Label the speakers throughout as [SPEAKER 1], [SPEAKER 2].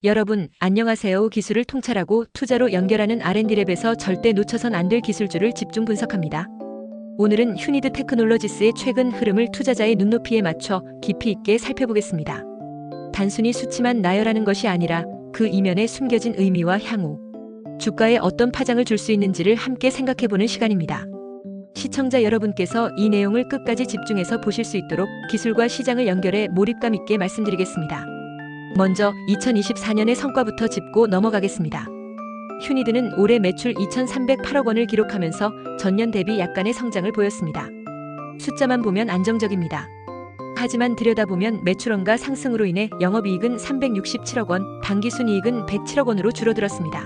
[SPEAKER 1] 여러분, 안녕하세요. 기술을 통찰하고 투자로 연결하는 R&D랩에서 절대 놓쳐선 안 될 기술주를 집중 분석합니다. 오늘은 휴니드 테크놀로지스의 최근 흐름을 투자자의 눈높이에 맞춰 깊이 있게 살펴보겠습니다. 단순히 수치만 나열하는 것이 아니라 그 이면에 숨겨진 의미와 향후, 주가에 어떤 파장을 줄 수 있는지를 함께 생각해보는 시간입니다. 시청자 여러분께서 이 내용을 끝까지 집중해서 보실 수 있도록 기술과 시장을 연결해 몰입감 있게 말씀드리겠습니다. 먼저 2024년의 성과부터 짚고 넘어가겠습니다. 휴니드는 올해 매출 2,308억 원을 기록하면서 전년 대비 약간의 성장을 보였습니다. 숫자만 보면 안정적입니다. 하지만 들여다보면 매출원가 상승으로 인해 영업이익은 367억 원, 당기순이익은 107억 원으로 줄어들었습니다.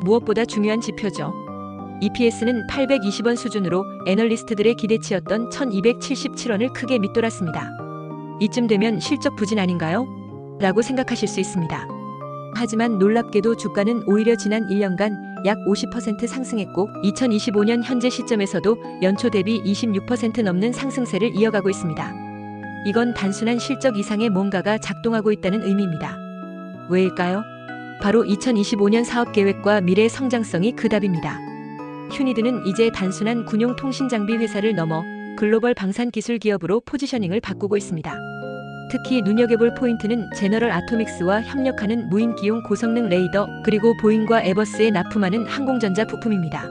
[SPEAKER 1] 무엇보다 중요한 지표죠. EPS는 820원 수준으로 애널리스트들의 기대치였던 1,277원을 크게 밑돌았습니다. 이쯤 되면 실적 부진 아닌가요? 라고 생각하실 수 있습니다. 하지만 놀랍게도 주가는 오히려 지난 1년간 약 50% 상승했고 2025년 현재 시점에서도 연초 대비 26% 넘는 상승세를 이어가고 있습니다. 이건 단순한 실적 이상의 뭔가가 작동하고 있다는 의미입니다. 왜일까요? 바로 2025년 사업계획과 미래 성장성이 그 답입니다. 휴니드는 이제 단순한 군용 통신 장비 회사를 넘어 글로벌 방산 기술 기업으로 포지셔닝을 바꾸고 있습니다. 특히 눈여겨볼 포인트는 제너럴 아토믹스와 협력하는 무인기용 고성능 레이더, 그리고 보잉과 에버스에 납품하는 항공전자 부품입니다.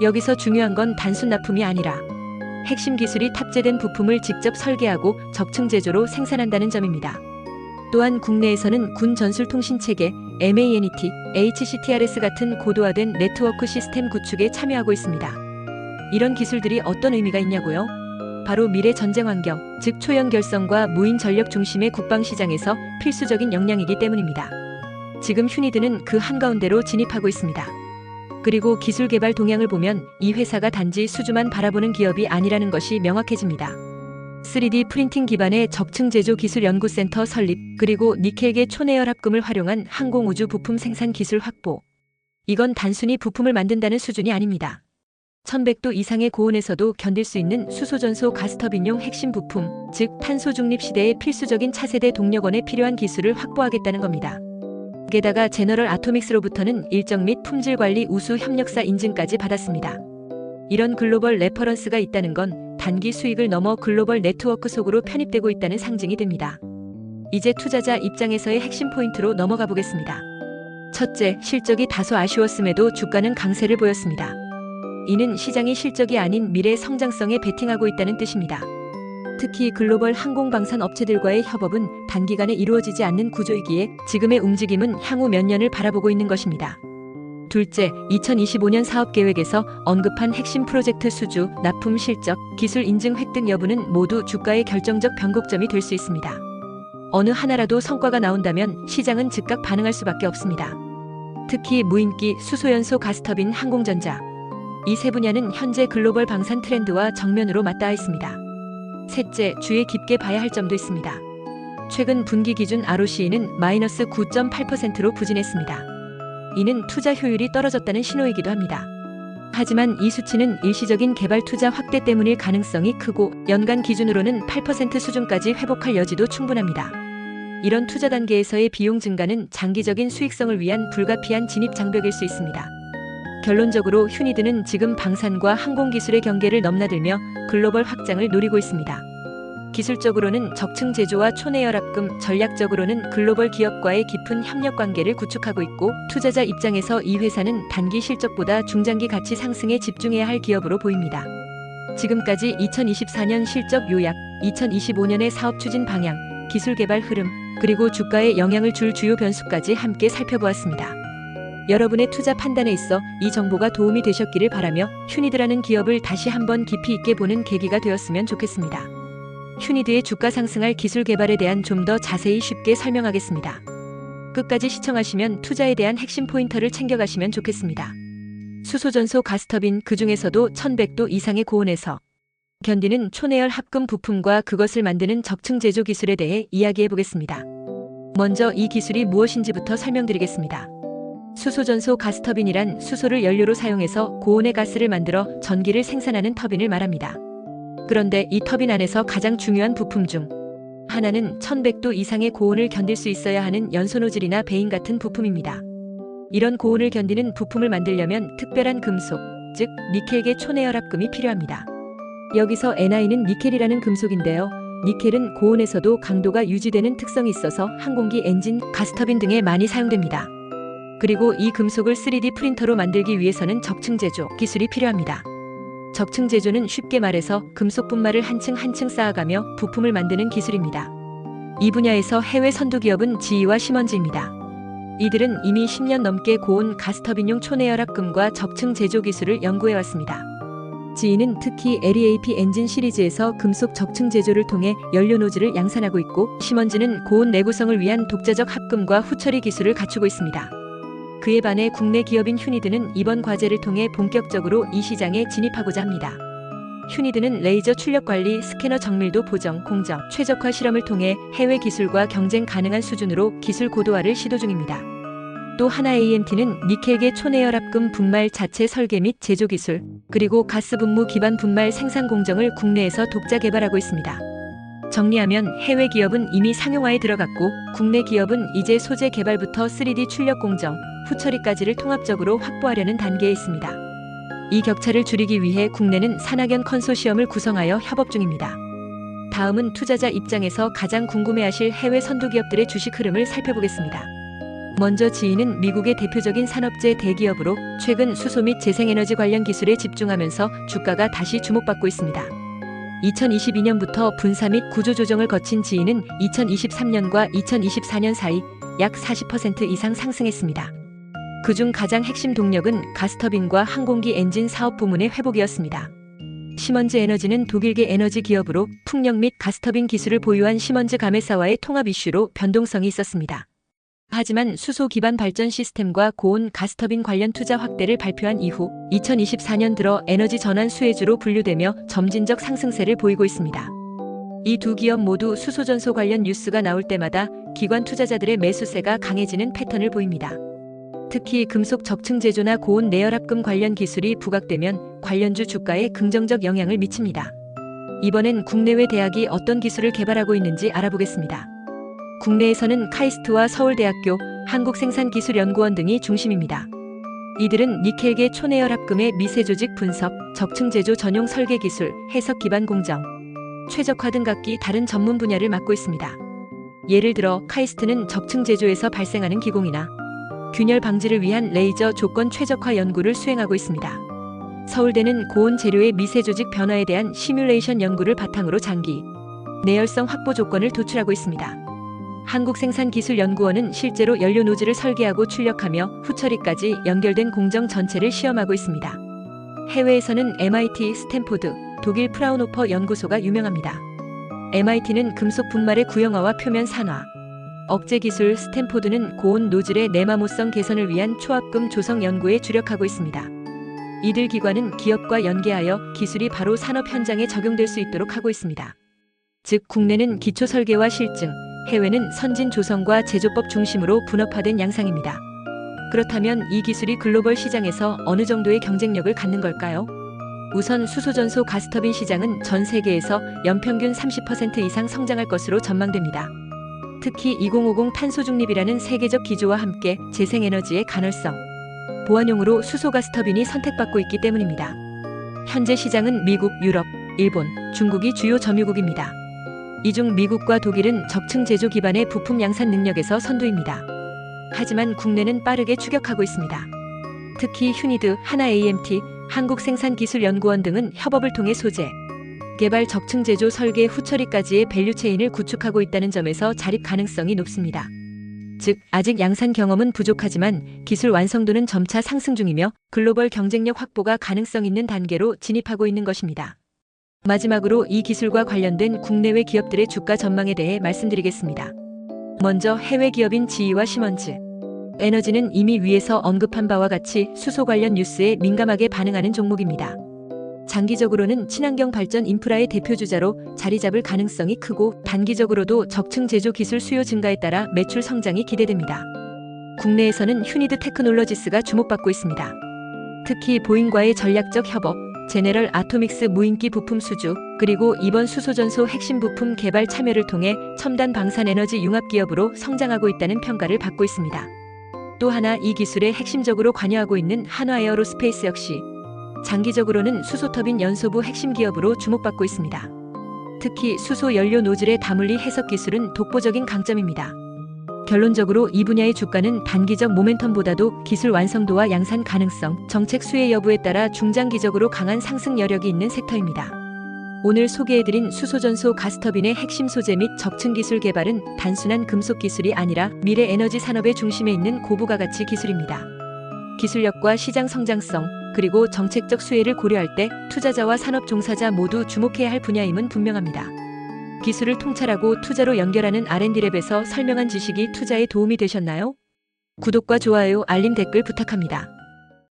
[SPEAKER 1] 여기서 중요한 건 단순 납품이 아니라 핵심 기술이 탑재된 부품을 직접 설계하고 적층 제조로 생산한다는 점입니다. 또한 국내에서는 군 전술통신체계, MANET, HCTRS 같은 고도화된 네트워크 시스템 구축에 참여하고 있습니다. 이런 기술들이 어떤 의미가 있냐고요? 바로 미래 전쟁 환경, 즉 초연결성과 무인 전력 중심의 국방시장에서 필수적인 역량이기 때문입니다. 지금 휴니드는 그 한가운데로 진입하고 있습니다. 그리고 기술 개발 동향을 보면 이 회사가 단지 수주만 바라보는 기업이 아니라는 것이 명확해집니다. 3D 프린팅 기반의 적층 제조 기술 연구센터 설립, 그리고 니켈계 초내열 합금을 활용한 항공우주 부품 생산 기술 확보. 이건 단순히 부품을 만든다는 수준이 아닙니다. 1100도 이상의 고온에서도 견딜 수 있는 수소전소 가스터빈용 핵심 부품, 즉 탄소 중립 시대의 필수적인 차세대 동력원에 필요한 기술을 확보하겠다는 겁니다. 게다가 제너럴 아토믹스로부터는 일정 및 품질 관리 우수 협력사 인증까지 받았습니다. 이런 글로벌 레퍼런스가 있다는 건 단기 수익을 넘어 글로벌 네트워크 속으로 편입되고 있다는 상징이 됩니다. 이제 투자자 입장에서의 핵심 포인트로 넘어가 보겠습니다. 첫째, 실적이 다소 아쉬웠음에도 주가는 강세를 보였습니다. 이는 시장이 실적이 아닌 미래 성장성에 베팅하고 있다는 뜻입니다. 특히 글로벌 항공방산 업체들과의 협업은 단기간에 이루어지지 않는 구조이기에 지금의 움직임은 향후 몇 년을 바라보고 있는 것입니다. 둘째, 2025년 사업계획에서 언급한 핵심 프로젝트 수주, 납품 실적, 기술 인증 획득 여부는 모두 주가의 결정적 변곡점이 될 수 있습니다. 어느 하나라도 성과가 나온다면 시장은 즉각 반응할 수밖에 없습니다. 특히 무인기, 수소연소 가스터빈, 항공전자, 이 세 분야는 현재 글로벌 방산 트렌드와 정면으로 맞닿아 있습니다. 셋째, 주의 깊게 봐야 할 점도 있습니다. 최근 분기 기준 ROCE는 마이너스 9.8%로 부진했습니다. 이는 투자 효율이 떨어졌다는 신호이기도 합니다. 하지만 이 수치는 일시적인 개발 투자 확대 때문일 가능성이 크고 연간 기준으로는 8% 수준까지 회복할 여지도 충분합니다. 이런 투자 단계에서의 비용 증가는 장기적인 수익성을 위한 불가피한 진입 장벽일 수 있습니다. 결론적으로 휴니드는 지금 방산과 항공기술의 경계를 넘나들며 글로벌 확장을 노리고 있습니다. 기술적으로는 적층 제조와 초내열 합금, 전략적으로는 글로벌 기업과의 깊은 협력 관계를 구축하고 있고 투자자 입장에서 이 회사는 단기 실적보다 중장기 가치 상승에 집중해야 할 기업으로 보입니다. 지금까지 2024년 실적 요약, 2025년의 사업 추진 방향, 기술 개발 흐름, 그리고 주가에 영향을 줄 주요 변수까지 함께 살펴보았습니다. 여러분의 투자 판단에 있어 이 정보가 도움이 되셨기를 바라며 휴니드라는 기업을 다시 한번 깊이 있게 보는 계기가 되었으면 좋겠습니다. 휴니드의 주가 상승할 기술 개발에 대한 좀 더 자세히 쉽게 설명하겠습니다. 끝까지 시청하시면 투자에 대한 핵심 포인터를 챙겨가시면 좋겠습니다. 수소전소 가스터빈, 그 중에서도 1100도 이상의 고온에서 견디는 초내열 합금 부품과 그것을 만드는 적층 제조 기술에 대해 이야기해 보겠습니다. 먼저 이 기술이 무엇인지부터 설명드리겠습니다. 수소전소 가스터빈이란 수소를 연료로 사용해서 고온의 가스를 만들어 전기를 생산하는 터빈을 말합니다. 그런데 이 터빈 안에서 가장 중요한 부품 중 하나는 1100도 이상의 고온을 견딜 수 있어야 하는 연소 노즐이나 베인 같은 부품입니다. 이런 고온을 견디는 부품을 만들려면 특별한 금속, 즉 니켈계 초내열합금이 필요합니다. 여기서 Ni는 니켈이라는 금속인데요. 니켈은 고온에서도 강도가 유지되는 특성이 있어서 항공기 엔진, 가스터빈 등에 많이 사용됩니다. 그리고 이 금속을 3D 프린터로 만들기 위해서는 적층 제조 기술이 필요합니다. 적층 제조는 쉽게 말해서 금속 분말을 한 층 한 층 쌓아가며 부품을 만드는 기술입니다. 이 분야에서 해외 선두 기업은 GE와 시먼즈입니다. 이들은 이미 10년 넘게 고온 가스터빈용 초내열합금과 적층 제조 기술을 연구해왔습니다. GE는 특히 LEAP 엔진 시리즈에서 금속 적층 제조를 통해 연료 노즐을 양산하고 있고, 시먼즈는 고온 내구성을 위한 독자적 합금과 후처리 기술을 갖추고 있습니다. 그에 반해 국내 기업인 휴니드는 이번 과제를 통해 본격적으로 이 시장에 진입하고자 합니다. 휴니드는 레이저 출력 관리, 스캐너 정밀도 보정, 공정, 최적화 실험을 통해 해외 기술과 경쟁 가능한 수준으로 기술 고도화를 시도 중입니다. 또 하나 AMT는 니켈계 초내열합금 분말 자체 설계 및 제조 기술, 그리고 가스 분무 기반 분말 생산 공정을 국내에서 독자 개발하고 있습니다. 정리하면 해외 기업은 이미 상용화에 들어갔고, 국내 기업은 이제 소재 개발부터 3D 출력 공정, 후처리까지를 통합적으로 확보하려는 단계에 있습니다. 이 격차를 줄이기 위해 국내는 산학연 컨소시엄을 구성하여 협업 중입니다. 다음은 투자자 입장에서 가장 궁금해하실 해외 선두 기업들의 주식 흐름을 살펴보겠습니다. 먼저 GE는 미국의 대표적인 산업재 대기업으로 최근 수소 및 재생에너지 관련 기술에 집중하면서 주가가 다시 주목받고 있습니다. 2022년부터 분사 및 구조 조정을 거친 GE는 2023년과 2024년 사이 약 40% 이상 상승했습니다. 그중 가장 핵심 동력은 가스터빈과 항공기 엔진 사업 부문의 회복이었습니다. 시먼즈 에너지는 독일계 에너지 기업으로 풍력 및 가스터빈 기술을 보유한 시먼즈 가메사와의 통합 이슈로 변동성이 있었습니다. 하지만 수소 기반 발전 시스템과 고온 가스터빈 관련 투자 확대를 발표한 이후 2024년 들어 에너지 전환 수혜주로 분류되며 점진적 상승세를 보이고 있습니다. 이 두 기업 모두 수소 전소 관련 뉴스가 나올 때마다 기관 투자자들의 매수세가 강해지는 패턴을 보입니다. 특히 금속 적층 제조나 고온 내열합금 관련 기술이 부각되면 관련주 주가에 긍정적 영향을 미칩니다. 이번엔 국내외 대학이 어떤 기술을 개발하고 있는지 알아보겠습니다. 국내에서는 카이스트와 서울대학교, 한국생산기술연구원 등이 중심입니다. 이들은 니켈계 초내열합금의 미세조직 분석, 적층 제조 전용 설계 기술, 해석 기반 공정, 최적화 등 각기 다른 전문 분야를 맡고 있습니다. 예를 들어 카이스트는 적층 제조에서 발생하는 기공이나 균열 방지를 위한 레이저 조건 최적화 연구를 수행하고 있습니다. 서울대는 고온 재료의 미세조직 변화에 대한 시뮬레이션 연구를 바탕으로 장기 내열성 확보 조건을 도출하고 있습니다. 한국생산기술연구원은 실제로 연료 노즐을 설계하고 출력하며 후처리까지 연결된 공정 전체를 시험하고 있습니다. 해외에서는 MIT, 스탠포드, 독일 프라운호퍼 연구소가 유명합니다. MIT는 금속 분말의 구형화와 표면 산화, 억제 기술, 스탠포드는 고온 노즐의 내마모성 개선을 위한 초합금 조성 연구에 주력하고 있습니다. 이들 기관은 기업과 연계하여 기술이 바로 산업 현장에 적용될 수 있도록 하고 있습니다. 즉 국내는 기초 설계와 실증, 해외는 선진 조성과 제조법 중심으로 분업화된 양상입니다. 그렇다면 이 기술이 글로벌 시장에서 어느 정도의 경쟁력을 갖는 걸까요? 우선 수소전소 가스터빈 시장은 전 세계에서 연평균 30% 이상 성장할 것으로 전망됩니다. 특히 2050 탄소 중립이라는 세계적 기조와 함께 재생에너지의 가널성, 보완용으로 수소 가스터빈이 선택받고 있기 때문입니다. 현재 시장은 미국, 유럽, 일본, 중국이 주요 점유국입니다. 이 중 미국과 독일은 적층 제조 기반의 부품 양산 능력에서 선두입니다. 하지만 국내는 빠르게 추격하고 있습니다. 특히 휴니드, 하나 AMT, 한국생산기술연구원 등은 협업을 통해 소재, 개발 적층 제조 설계 후처리까지의 밸류체인을 구축하고 있다는 점에서 자립 가능성이 높습니다. 즉, 아직 양산 경험은 부족하지만 기술 완성도는 점차 상승 중이며 글로벌 경쟁력 확보가 가능성 있는 단계로 진입하고 있는 것입니다. 마지막으로 이 기술과 관련된 국내외 기업들의 주가 전망에 대해 말씀드리겠습니다. 먼저 해외 기업인 GE와 시먼즈 에너지는 이미 위에서 언급한 바와 같이 수소 관련 뉴스에 민감하게 반응하는 종목입니다. 장기적으로는 친환경 발전 인프라의 대표주자로 자리 잡을 가능성이 크고 단기적으로도 적층 제조 기술 수요 증가에 따라 매출 성장이 기대됩니다. 국내에서는 휴니드 테크놀로지스가 주목받고 있습니다. 특히 보잉과의 전략적 협업, 제네럴 아토믹스 무인기 부품 수주, 그리고 이번 수소전소 핵심 부품 개발 참여를 통해 첨단 방산에너지 융합 기업으로 성장하고 있다는 평가를 받고 있습니다. 또 하나 이 기술에 핵심적으로 관여하고 있는 한화에어로스페이스 역시 장기적으로는 수소터빈 연소부 핵심 기업으로 주목받고 있습니다. 특히 수소 연료 노즐의 다물리 해석 기술은 독보적인 강점입니다. 결론적으로 이 분야의 주가는 단기적 모멘텀보다도 기술 완성도와 양산 가능성, 정책 수혜 여부에 따라 중장기적으로 강한 상승 여력이 있는 섹터입니다. 오늘 소개해드린 수소전소 가스터빈의 핵심 소재 및 적층 기술 개발은 단순한 금속 기술이 아니라 미래 에너지 산업의 중심에 있는 고부가 가치 기술입니다. 기술력과 시장 성장성, 그리고 정책적 수혜를 고려할 때 투자자와 산업 종사자 모두 주목해야 할 분야임은 분명합니다. 기술을 통찰하고 투자로 연결하는 R&D랩에서 설명한 지식이 투자에 도움이 되셨나요? 구독과 좋아요, 알림 댓글 부탁합니다.